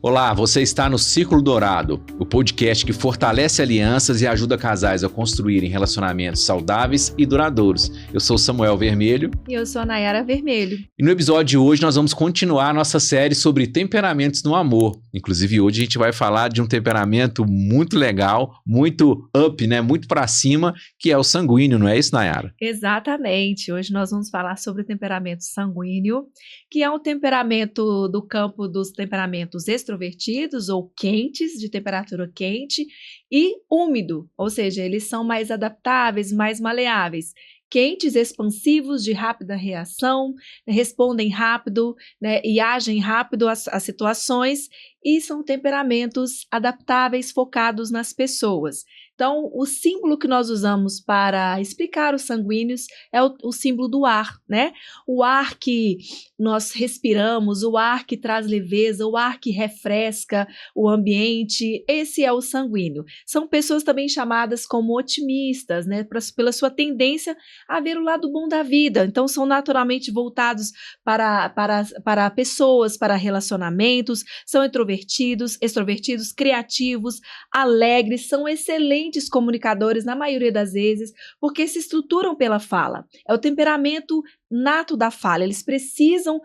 Olá, você está no Círculo Dourado, o podcast que fortalece alianças e ajuda casais a construírem relacionamentos saudáveis e duradouros. Eu sou Samuel Vermelho. E eu sou a Nayara Vermelho. E no episódio de hoje nós vamos continuar a nossa série sobre temperamentos no amor. Inclusive hoje a gente vai falar de um temperamento muito legal, muito up, né? Muito pra cima, que é o sanguíneo, não é isso, Nayara? Exatamente. Hoje nós vamos falar sobre o temperamento sanguíneo, que é um temperamento do campo dos temperamentos extrovertidos ou quentes, de temperatura quente, e úmido, ou seja, eles são mais adaptáveis, mais maleáveis. Quentes, expansivos, de rápida reação, respondem rápido, né, e agem rápido às situações, e são temperamentos adaptáveis, focados nas pessoas. Então, o símbolo que nós usamos para explicar os sanguíneos é o símbolo do ar, né? O ar que nós respiramos, o ar que traz leveza, o ar que refresca o ambiente, esse é o sanguíneo. São pessoas também chamadas como otimistas, né? Pela sua tendência a ver o lado bom da vida. Então, são naturalmente voltados para pessoas, para relacionamentos, são extrovertidos, criativos, alegres, são excelentes comunicadores na maioria das vezes, porque se estruturam pela fala. É o temperamento nato da fala. Eles precisam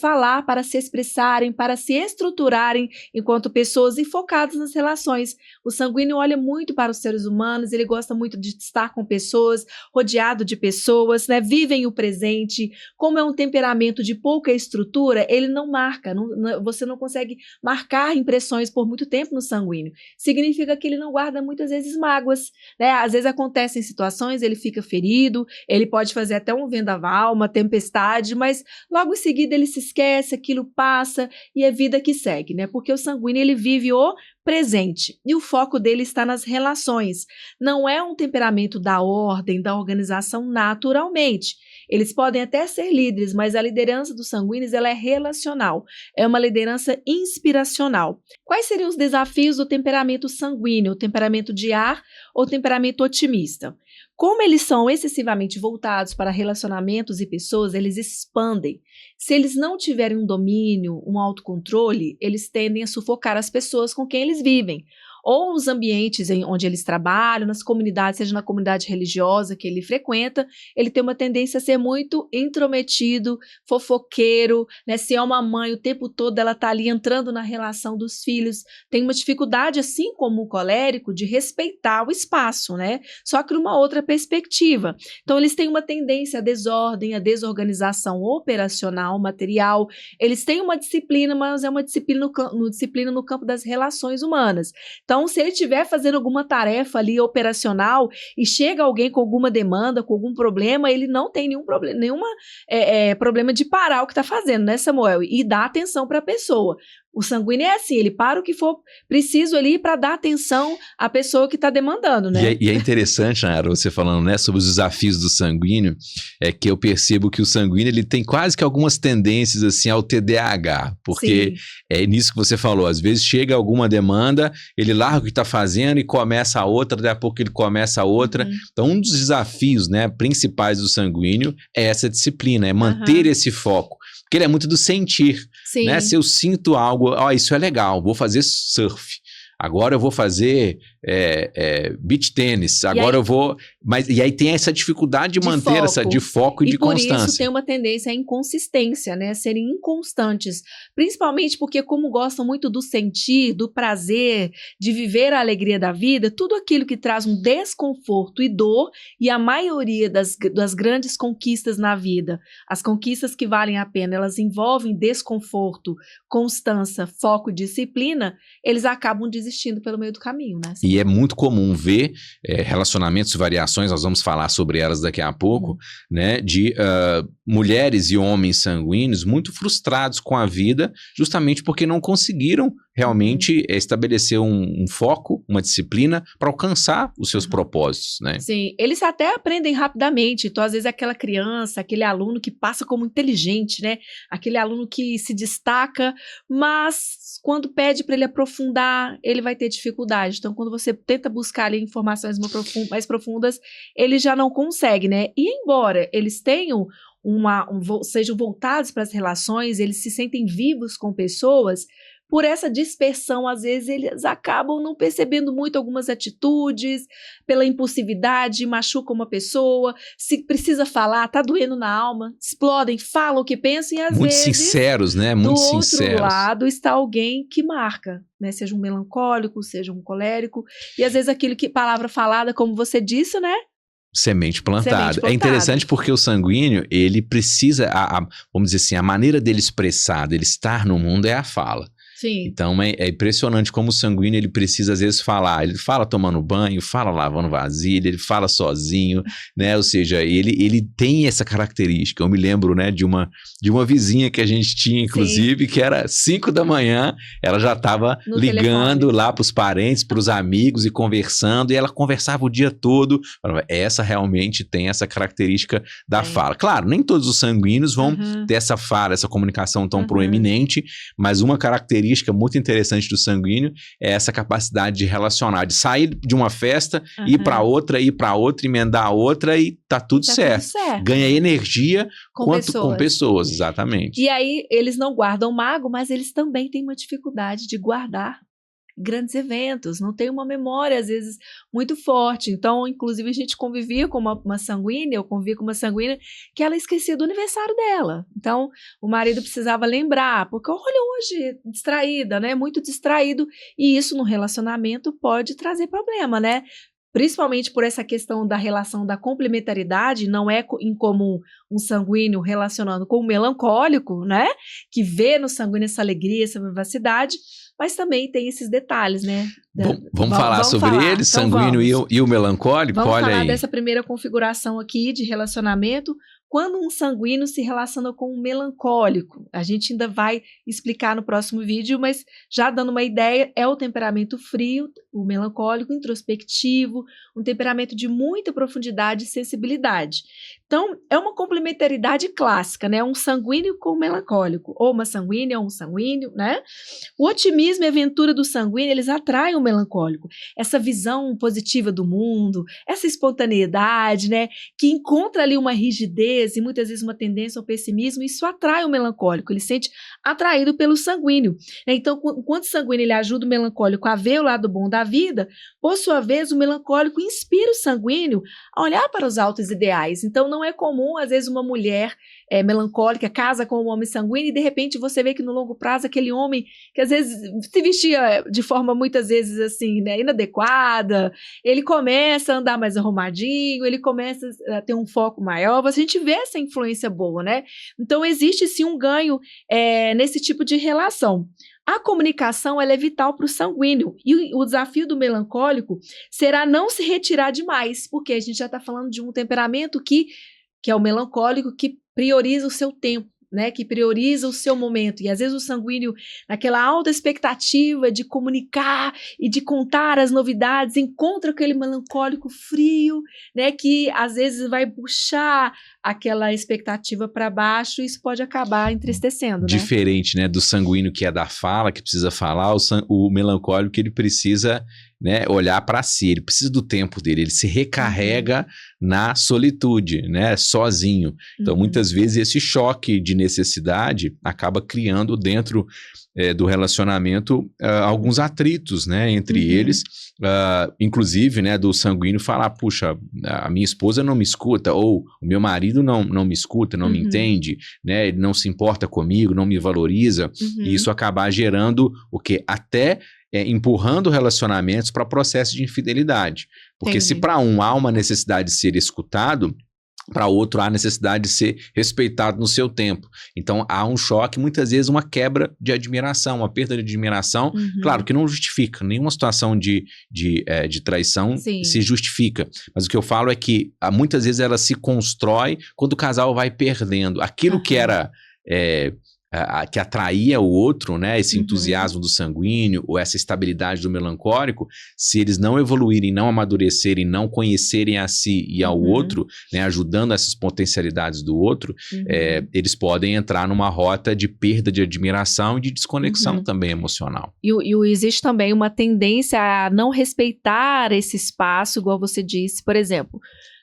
falar para se expressarem, para se estruturarem enquanto pessoas e focados nas relações. O sanguíneo olha muito para os seres humanos, ele gosta muito de estar com pessoas, rodeado de pessoas, né? Vivem o presente. Como é um temperamento de pouca estrutura, ele não marca, você não consegue marcar impressões por muito tempo no sanguíneo. Significa que ele não guarda muitas vezes mágoas, né? Às vezes acontecem situações, ele fica ferido, ele pode fazer até um vendaval, uma tempestade, mas logo em seguida ele se esquece, aquilo passa e é vida que segue, né? Porque o sanguíneo, ele vive o presente e o foco dele está nas relações. Não é um temperamento da ordem, da organização naturalmente. Eles podem até ser líderes, mas a liderança dos sanguíneos, ela é relacional, é uma liderança inspiracional. Quais seriam os desafios do temperamento sanguíneo, o temperamento de ar ou temperamento otimista? Como eles são excessivamente voltados para relacionamentos e pessoas, eles expandem. Se eles não tiverem um domínio, um autocontrole, eles tendem a sufocar as pessoas com quem eles vivem. Ou nos ambientes onde eles trabalham, nas comunidades, seja na comunidade religiosa que ele frequenta, ele tem uma tendência a ser muito intrometido, fofoqueiro, né? Se é uma mãe, o tempo todo ela está ali entrando na relação dos filhos, tem uma dificuldade, assim como o colérico, de respeitar o espaço, né? Só que numa outra perspectiva. Então, eles têm uma tendência à desordem, à desorganização operacional, material, eles têm uma disciplina, mas é uma disciplina no campo das relações humanas. Então, se ele estiver fazendo alguma tarefa ali operacional e chega alguém com alguma demanda, com algum problema, ele não tem nenhum problema de parar o que está fazendo, né, Samuel? E dar atenção para a pessoa. O sanguíneo é assim, ele para o que for preciso ali para dar atenção à pessoa que está demandando, né? E é interessante, Nayara, você falando, né, sobre os desafios do sanguíneo, é que eu percebo que o sanguíneo, ele tem quase que algumas tendências assim ao TDAH, porque Sim. É nisso que você falou, às vezes chega alguma demanda, ele larga o que está fazendo e começa a outra, daqui a pouco ele começa a outra. Então, um dos desafios, né, principais do sanguíneo é essa disciplina, é manter esse foco. Porque ele é muito do sentir, Sim. né? Se eu sinto algo, isso é legal, vou fazer surf. Agora eu vou fazer beach tênis, agora eu vou... E aí tem essa dificuldade de manter de foco e de constância. E por isso tem uma tendência à inconsistência, né? A serem inconstantes. Principalmente porque, como gostam muito do sentir, do prazer, de viver a alegria da vida, tudo aquilo que traz um desconforto e dor, e a maioria das grandes conquistas na vida, as conquistas que valem a pena, elas envolvem desconforto, constância, foco e disciplina, eles acabam desistindo pelo meio do caminho, né? E é muito comum ver relacionamentos e variações, nós vamos falar sobre elas daqui a pouco, né, de mulheres e homens sanguíneos muito frustrados com a vida, justamente porque não conseguiram realmente estabelecer um foco, uma disciplina para alcançar os seus propósitos, né? Sim, eles até aprendem rapidamente. Então, às vezes, aquela criança, aquele aluno que passa como inteligente, né? Aquele aluno que se destaca, mas quando pede para ele aprofundar, ele vai ter dificuldade. Então, quando você tenta buscar ali informações mais profundas, ele já não consegue, né? E embora eles tenham sejam voltados para as relações, eles se sentem vivos com pessoas. por essa dispersão, às vezes eles acabam não percebendo muito algumas atitudes, pela impulsividade, machucam uma pessoa, se precisa falar, tá doendo na alma, explodem, falam o que pensam e às Muito vezes sinceros, né? Muito do sinceros. outro lado está alguém que marca, né? Seja um melancólico, seja um colérico, e às vezes aquilo que, palavra falada, como você disse, né? Semente plantada. Semente plantada. É interessante porque o sanguíneo, ele precisa, vamos dizer assim, a maneira dele expressar, dele estar no mundo é a fala. Sim. Então é impressionante como o sanguíneo ele precisa às vezes falar, ele fala tomando banho, fala lavando vasilha, ele fala sozinho, né, ou seja, ele tem essa característica. Eu me lembro, né, de uma vizinha que a gente tinha, inclusive, que era 5 da manhã, ela já estava ligando telefone lá para os parentes, para os amigos e conversando, e ela conversava o dia todo. Essa realmente tem essa característica da fala. Claro, nem todos os sanguíneos vão ter essa fala, essa comunicação tão proeminente, mas uma característica muito interessante do sanguíneo é essa capacidade de relacionar, de sair de uma festa, ir para outra, emendar a outra e tá tudo certo. Ganha energia com pessoas, exatamente. E aí eles não guardam mago, mas eles também têm uma dificuldade de guardar grandes eventos, não tem uma memória às vezes muito forte. Então, inclusive, a gente convivia com uma sanguínea, eu convivia com uma sanguínea que ela esquecia do aniversário dela. Então, o marido precisava lembrar, porque olha hoje, distraída, né? Muito distraído, e isso no relacionamento pode trazer problema, né? Principalmente por essa questão da relação da complementaridade, não é incomum um sanguíneo relacionando com um melancólico, né? Que vê no sanguíneo essa alegria, essa vivacidade, mas também tem esses detalhes, né? Vamos falar sobre eles, então, sanguíneo e o melancólico? Vamos olha falar aí dessa primeira configuração aqui de relacionamento, quando um sanguíneo se relaciona com um melancólico. A gente ainda vai explicar no próximo vídeo, mas já dando uma ideia, é o temperamento frio, o melancólico, introspectivo, um temperamento de muita profundidade e sensibilidade. Então, é uma complementaridade clássica, né? Um sanguíneo com um melancólico, ou uma sanguínea ou um sanguíneo, né? O otimismo e a aventura do sanguíneo, eles atraem o melancólico. Essa visão positiva do mundo, essa espontaneidade, né? Que encontra ali uma rigidez e muitas vezes uma tendência ao pessimismo, isso atrai o melancólico, ele se sente atraído pelo sanguíneo. Então, enquanto o sanguíneo ele ajuda o melancólico a ver o lado bom da vida, por sua vez, o melancólico inspira o sanguíneo a olhar para os altos ideais. Então, não é comum, às vezes, uma mulher melancólica casa com um homem sanguíneo e, de repente, você vê que no longo prazo aquele homem que, às vezes, se vestia de forma, muitas vezes, assim, né, inadequada, ele começa a andar mais arrumadinho, ele começa a ter um foco maior, a gente vê essa influência boa, né? Então, existe, sim, um ganho nesse tipo de relação. A comunicação ela é vital para o sanguíneo e o desafio do melancólico será não se retirar demais, porque a gente já está falando de um temperamento que é o melancólico, que prioriza o seu tempo, né, que prioriza o seu momento. E às vezes o sanguíneo, naquela alta expectativa de comunicar e de contar as novidades, encontra aquele melancólico frio, né, que às vezes vai puxar aquela expectativa para baixo e isso pode acabar entristecendo, né? Diferente, né, do sanguíneo que é da fala, que precisa falar, o melancólico ele precisa, né, olhar para si, ele precisa do tempo dele, ele se recarrega na solitude, né, sozinho. Então, muitas vezes esse choque de necessidade acaba criando dentro do relacionamento alguns atritos, né, entre eles, inclusive, né, do sanguíneo falar, puxa, a minha esposa não me escuta, ou o meu marido não me escuta, não me entende, né, ele não se importa comigo, não me valoriza, e isso acabar gerando o quê? Até empurrando relacionamentos para processo de infidelidade. Porque se para um há uma necessidade de ser escutado, para outro há necessidade de ser respeitado no seu tempo. Então há um choque, muitas vezes uma quebra de admiração, uma perda de admiração, claro que não justifica, nenhuma situação de traição se justifica, mas o que eu falo é que muitas vezes ela se constrói quando o casal vai perdendo aquilo que era que atraía o outro, né, esse entusiasmo do sanguíneo ou essa estabilidade do melancólico, se eles não evoluírem, não amadurecerem, não conhecerem a si e ao outro, né, ajudando essas potencialidades do outro, eles podem entrar numa rota de perda de admiração e de desconexão também emocional. E existe também uma tendência a não respeitar esse espaço, igual você disse, por exemplo,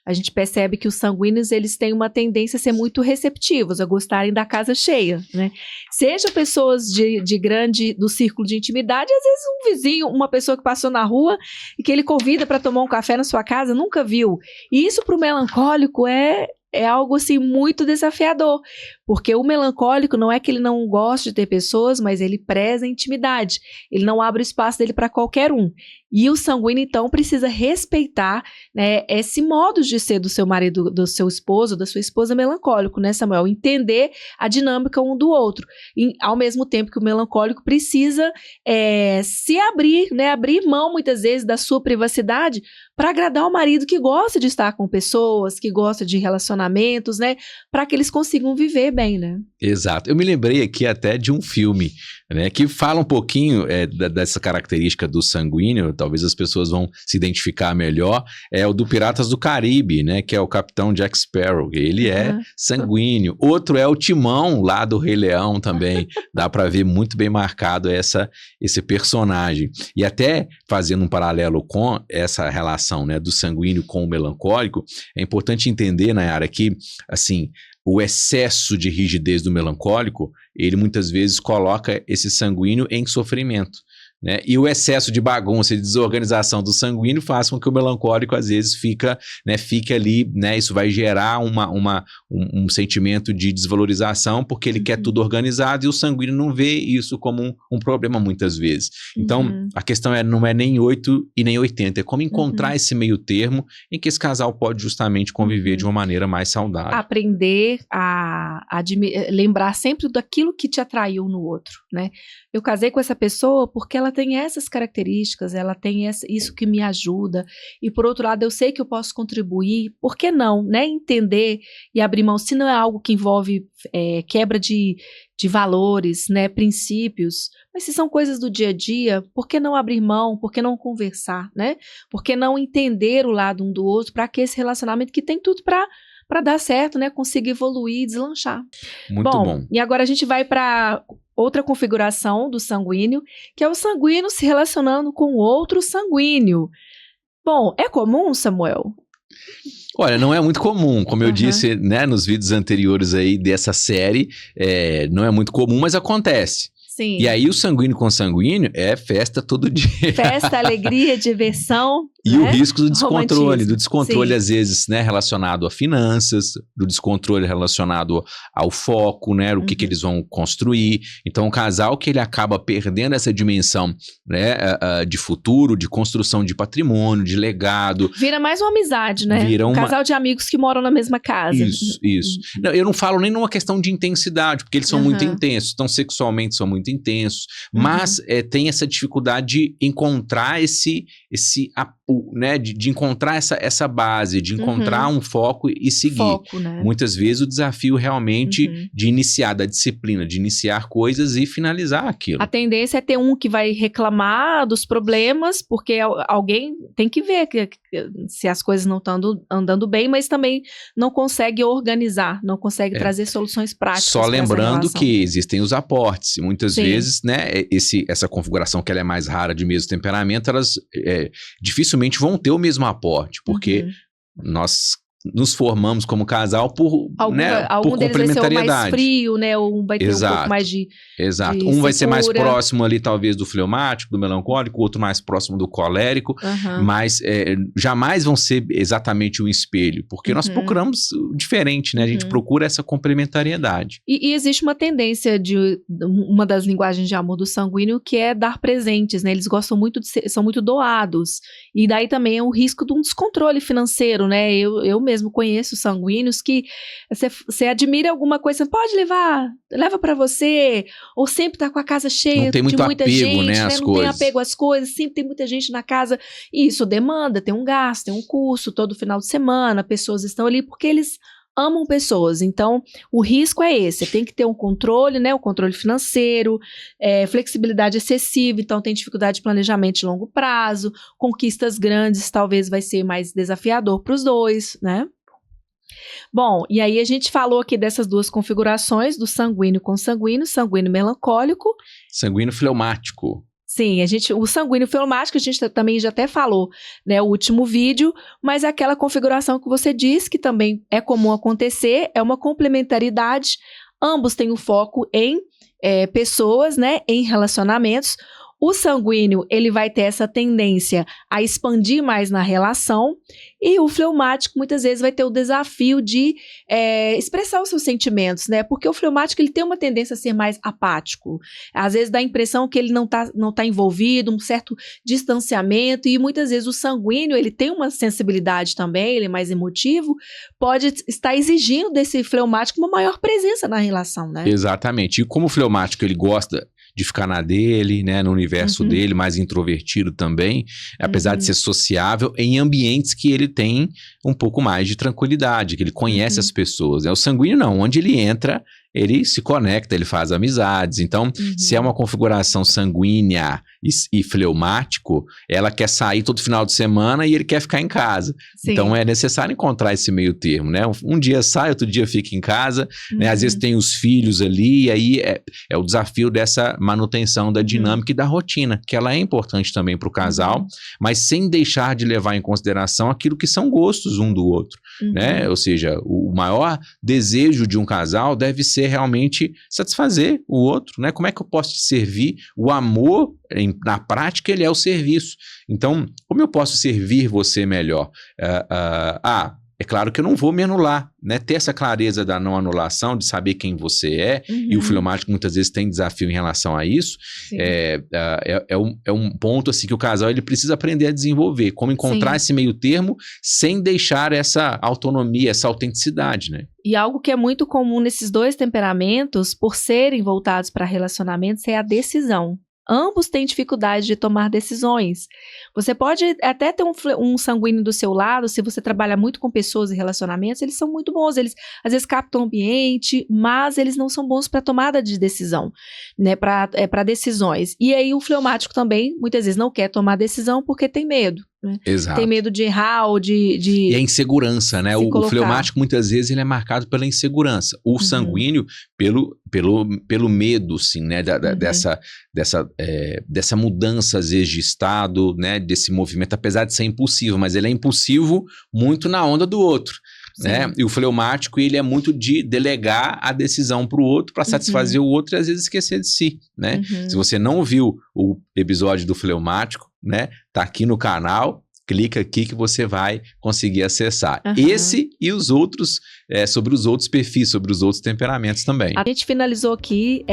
A gente percebe que os sanguíneos, eles têm uma tendência a ser muito receptivos, a gostarem da casa cheia, né? Seja pessoas do círculo de intimidade, às vezes um vizinho, uma pessoa que passou na rua e que ele convida para tomar um café na sua casa, nunca viu. E isso para o melancólico é algo assim muito desafiador, porque o melancólico não é que ele não gosta de ter pessoas, mas ele preza a intimidade, ele não abre o espaço dele para qualquer um. E o sanguíneo, então, precisa respeitar, né, esse modo de ser do seu marido, do seu esposo, da sua esposa melancólico, né, Samuel? Entender a dinâmica um do outro. E, ao mesmo tempo que o melancólico precisa se abrir, né, abrir mão, muitas vezes, da sua privacidade para agradar o marido que gosta de estar com pessoas, que gosta de relacionamentos, né, para que eles consigam viver bem, né? Exato. Eu me lembrei aqui até de um filme, né, que fala um pouquinho dessa característica do sanguíneo, talvez as pessoas vão se identificar melhor, é o do Piratas do Caribe, né, que é o Capitão Jack Sparrow, ele é sanguíneo. Outro é o Timão, lá do Rei Leão também, dá para ver muito bem marcado esse personagem. E até fazendo um paralelo com essa relação, né, do sanguíneo com o melancólico, é importante entender, Nayara, que, assim, o excesso de rigidez do melancólico, ele muitas vezes coloca esse sanguíneo em sofrimento, né? E o excesso de bagunça e de desorganização do sanguíneo faz com que o melancólico às vezes fique ali, né? Isso vai gerar um sentimento de desvalorização, porque ele quer tudo organizado e o sanguíneo não vê isso como um problema muitas vezes. Então, a questão não é nem 8 e nem 80, é como encontrar esse meio termo em que esse casal pode justamente conviver de uma maneira mais saudável. Aprender a lembrar sempre daquilo que te atraiu no outro, né? Eu casei com essa pessoa porque ela tem essas características, ela tem isso que me ajuda, e por outro lado eu sei que eu posso contribuir, por que não, né? Entender e abrir mão, se não é algo que envolve quebra de valores, né? Princípios, mas se são coisas do dia a dia, por que não abrir mão, por que não conversar, né? Por que não entender o lado um do outro, para que esse relacionamento que tem tudo para dar certo, né? Consiga evoluir e deslanchar. Muito bom. E agora a gente vai para outra configuração do sanguíneo, que é o sanguíneo se relacionando com outro sanguíneo. Bom, é comum, Samuel? Olha, não é muito comum, como eu disse, né, nos vídeos anteriores aí dessa série, não é muito comum, mas acontece. Sim. E aí o sanguíneo com sanguíneo é festa todo dia. Festa, alegria, diversão. E o risco do descontrole, Sim. Às vezes, né, relacionado a finanças, do descontrole relacionado ao foco, né, o que eles vão construir. Então, o casal que ele acaba perdendo essa dimensão, né, de futuro, de construção de patrimônio, de legado. Vira mais uma amizade, né? Um casal de amigos que moram na mesma casa. Isso. Não, eu não falo nem numa questão de intensidade, porque eles são muito intensos, então sexualmente são muito intensos, mas tem essa dificuldade de encontrar esse né, de encontrar essa base, de encontrar um foco e seguir. Né? Muitas vezes o desafio realmente de iniciar, da disciplina, de iniciar coisas e finalizar aquilo. A tendência é ter um que vai reclamar dos problemas, porque alguém tem que ver se as coisas não estão andando bem, mas também não consegue organizar, não consegue trazer soluções práticas. Só lembrando que existem os aportes. Muitas vezes, né, essa configuração que ela é mais rara de mesmo temperamento, elas dificilmente vão ter o mesmo aporte, porque nós nos formamos como casal por complementariedade. Deles vai ser mais frio, né? Um vai ter um pouco mais de Exato. Um vai ser mais próximo ali, talvez, do fleumático, do melancólico, o outro mais próximo do colérico, mas jamais vão ser exatamente um espelho, porque nós procuramos diferente, né? A gente procura essa complementariedade. E existe uma tendência uma das linguagens de amor do sanguíneo, que é dar presentes, né? Eles gostam muito são muito doados, e daí também é o risco de um descontrole financeiro, né? Eu mesmo conheço sanguíneos que você admira alguma coisa, pode levar, leva pra você, ou sempre tá com a casa cheia não tem muito de muita apego, gente, né, não tem apego às coisas, sempre tem muita gente na casa, e isso demanda, tem um gasto, tem um custo todo final de semana, pessoas estão ali porque eles amam pessoas, então o risco é esse, tem que ter um controle, né, o controle financeiro, flexibilidade excessiva, então tem dificuldade de planejamento de longo prazo, conquistas grandes, talvez vai ser mais desafiador para os dois, né? Bom, e aí a gente falou aqui dessas duas configurações, do sanguíneo com sanguíneo melancólico. Sanguíneo fleumático. Sim, o sanguíneo fleumático, a gente também já até falou, né, o último vídeo, mas aquela configuração que você disse, que também é comum acontecer, é uma complementaridade, ambos têm o foco em pessoas, né, em relacionamentos. O sanguíneo, ele vai ter essa tendência a expandir mais na relação, e o fleumático muitas vezes vai ter o desafio de expressar os seus sentimentos, né? Porque o fleumático, ele tem uma tendência a ser mais apático. Às vezes dá a impressão que ele não tá envolvido, um certo distanciamento, e muitas vezes o sanguíneo, ele tem uma sensibilidade também, ele é mais emotivo, pode estar exigindo desse fleumático uma maior presença na relação, né? Exatamente. E como o fleumático, ele gosta de ficar na dele, né, no universo dele, mais introvertido também, apesar de ser sociável, em ambientes que ele tem um pouco mais de tranquilidade, que ele conhece as pessoas, né? O sanguíneo não, onde ele entra, ele se conecta, ele faz amizades. Então, se é uma configuração sanguínea e fleumático, ela quer sair todo final de semana e ele quer ficar em casa. Sim. Então, é necessário encontrar esse meio termo, né? Um dia sai, outro dia fica em casa, né? Às vezes tem os filhos ali, e aí é o desafio dessa manutenção da dinâmica e da rotina, que ela é importante também para o casal, mas sem deixar de levar em consideração aquilo que são gostos um do outro, né? Ou seja, o maior desejo de um casal deve ser realmente satisfazer o outro, né? Como é que eu posso te servir? O amor, na prática, ele é o serviço. Então, como eu posso servir você melhor? É claro que eu não vou me anular, né? Ter essa clareza da não anulação, de saber quem você é, e o fleumático muitas vezes tem desafio em relação a isso, é um ponto assim que o casal ele precisa aprender a desenvolver, como encontrar esse meio termo sem deixar essa autonomia, essa autenticidade, né? E algo que é muito comum nesses dois temperamentos, por serem voltados para relacionamentos, é a decisão. Ambos têm dificuldade de tomar decisões. Você pode até ter um sanguíneo do seu lado, se você trabalha muito com pessoas e relacionamentos, eles são muito bons, eles às vezes captam o ambiente, mas eles não são bons para tomada de decisão, né, para decisões. E aí o fleumático também, muitas vezes, não quer tomar decisão porque tem medo. Né? Exato. Tem medo de errar ou de E a insegurança, né? O fleumático, muitas vezes, ele é marcado pela insegurança. O sanguíneo, pelo medo, sim, né? Dessa mudança, às vezes, de estado, né? Desse movimento, apesar de ser impulsivo, mas ele é impulsivo muito na onda do outro. Né? E o fleumático, ele é muito de delegar a decisão para o outro, para satisfazer o outro e às vezes esquecer de si, né? Se você não viu o episódio do fleumático, né? Tá aqui no canal, clica aqui que você vai conseguir acessar. Esse e os outros, sobre os outros perfis, sobre os outros temperamentos também. A gente finalizou aqui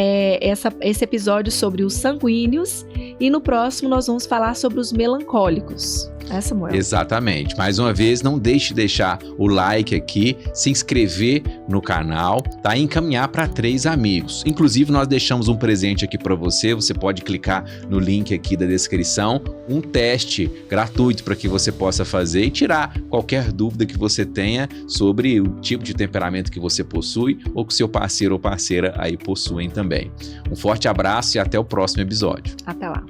esse episódio sobre os sanguíneos, e no próximo nós vamos falar sobre os melancólicos. Samuel? Exatamente. Mais uma vez, não deixe de deixar o like aqui, se inscrever no canal, tá? E encaminhar para 3 amigos. Inclusive, nós deixamos um presente aqui para você. Você pode clicar no link aqui da descrição, um teste gratuito para que você possa fazer e tirar qualquer dúvida que você tenha sobre o tipo de temperamento que você possui ou que seu parceiro ou parceira aí possuem também. Um forte abraço e até o próximo episódio. Até lá.